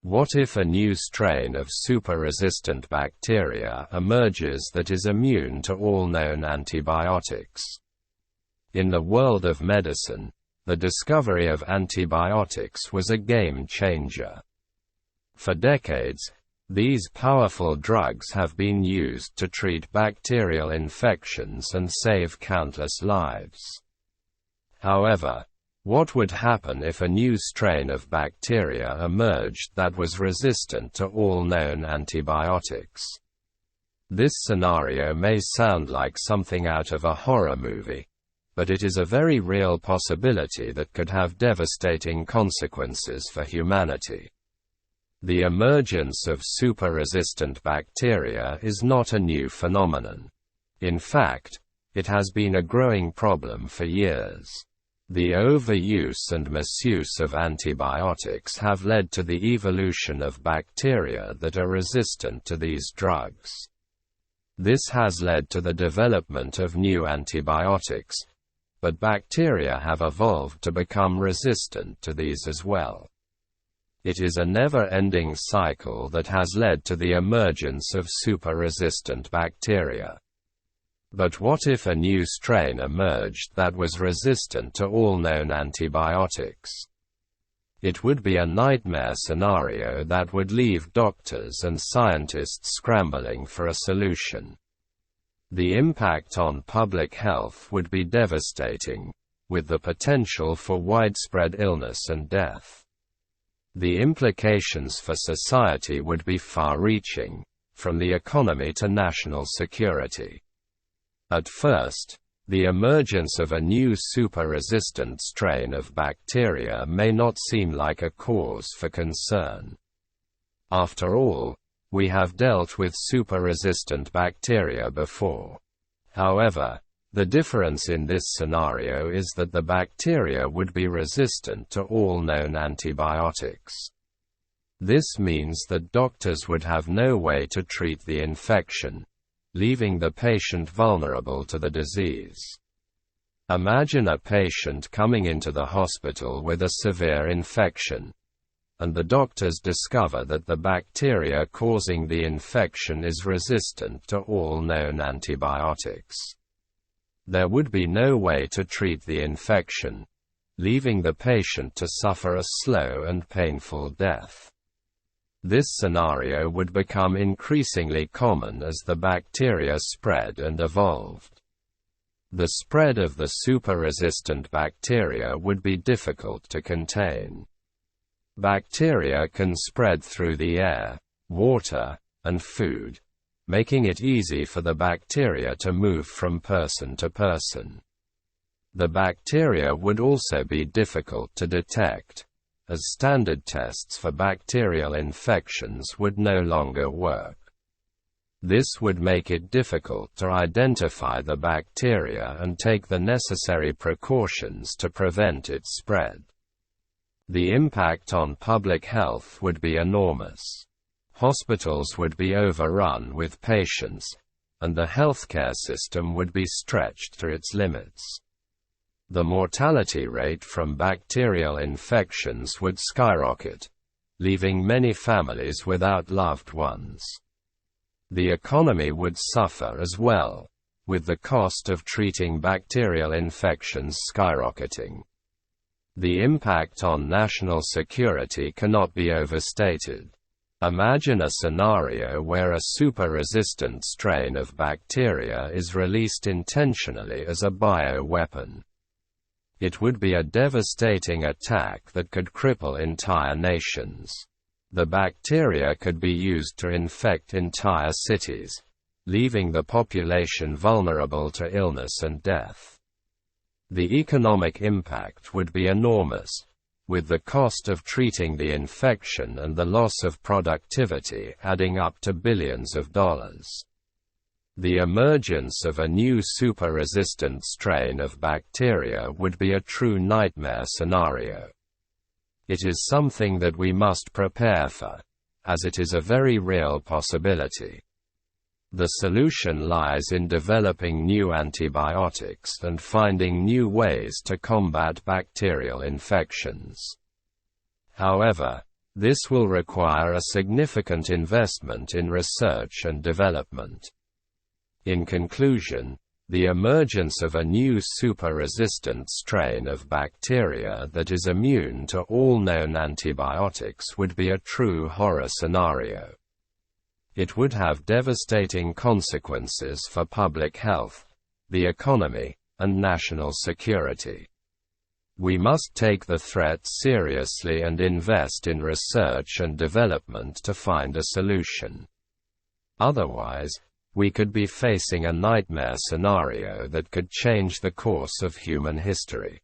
What if a new strain of super-resistant bacteria emerges that is immune to all known antibiotics? In the world of medicine, the discovery of antibiotics was a game changer. For decades, these powerful drugs have been used to treat bacterial infections and save countless lives. However, what would happen if a new strain of bacteria emerged that was resistant to all known antibiotics? This scenario may sound like something out of a horror movie, but it is a very real possibility that could have devastating consequences for humanity. The emergence of super-resistant bacteria is not a new phenomenon. In fact, it has been a growing problem for years. The overuse and misuse of antibiotics have led to the evolution of bacteria that are resistant to these drugs. This has led to the development of new antibiotics, but bacteria have evolved to become resistant to these as well. It is a never-ending cycle that has led to the emergence of super-resistant bacteria. But what if a new strain emerged that was resistant to all known antibiotics? It would be a nightmare scenario that would leave doctors and scientists scrambling for a solution. The impact on public health would be devastating, with the potential for widespread illness and death. The implications for society would be far-reaching, from the economy to national security. At first, the emergence of a new super-resistant strain of bacteria may not seem like a cause for concern. After all, we have dealt with super-resistant bacteria before. However, the difference in this scenario is that the bacteria would be resistant to all known antibiotics. This means that doctors would have no way to treat the infection, leaving the patient vulnerable to the disease. Imagine a patient coming into the hospital with a severe infection, and the doctors discover that the bacteria causing the infection is resistant to all known antibiotics. There would be no way to treat the infection, leaving the patient to suffer a slow and painful death. This scenario would become increasingly common as the bacteria spread and evolved. The spread of the super-resistant bacteria would be difficult to contain. Bacteria can spread through the air, water, and food, making it easy for the bacteria to move from person to person. The bacteria would also be difficult to detect, as standard tests for bacterial infections would no longer work. This would make it difficult to identify the bacteria and take the necessary precautions to prevent its spread. The impact on public health would be enormous. Hospitals would be overrun with patients, and the healthcare system would be stretched to its limits. The mortality rate from bacterial infections would skyrocket, leaving many families without loved ones. The economy would suffer as well, with the cost of treating bacterial infections skyrocketing. The impact on national security cannot be overstated. Imagine a scenario where a super-resistant strain of bacteria is released intentionally as a bioweapon. It would be a devastating attack that could cripple entire nations. The bacteria could be used to infect entire cities, leaving the population vulnerable to illness and death. The economic impact would be enormous, with the cost of treating the infection and the loss of productivity adding up to billions of dollars. The emergence of a new super-resistant strain of bacteria would be a true nightmare scenario. It is something that we must prepare for, as it is a very real possibility. The solution lies in developing new antibiotics and finding new ways to combat bacterial infections. However, This will require a significant investment in research and development. In conclusion, the emergence of a new super-resistant strain of bacteria that is immune to all known antibiotics would be a true horror scenario. It would have devastating consequences for public health, the economy, and national security. We must take the threat seriously and invest in research and development to find a solution. Otherwise, we could be facing a nightmare scenario that could change the course of human history.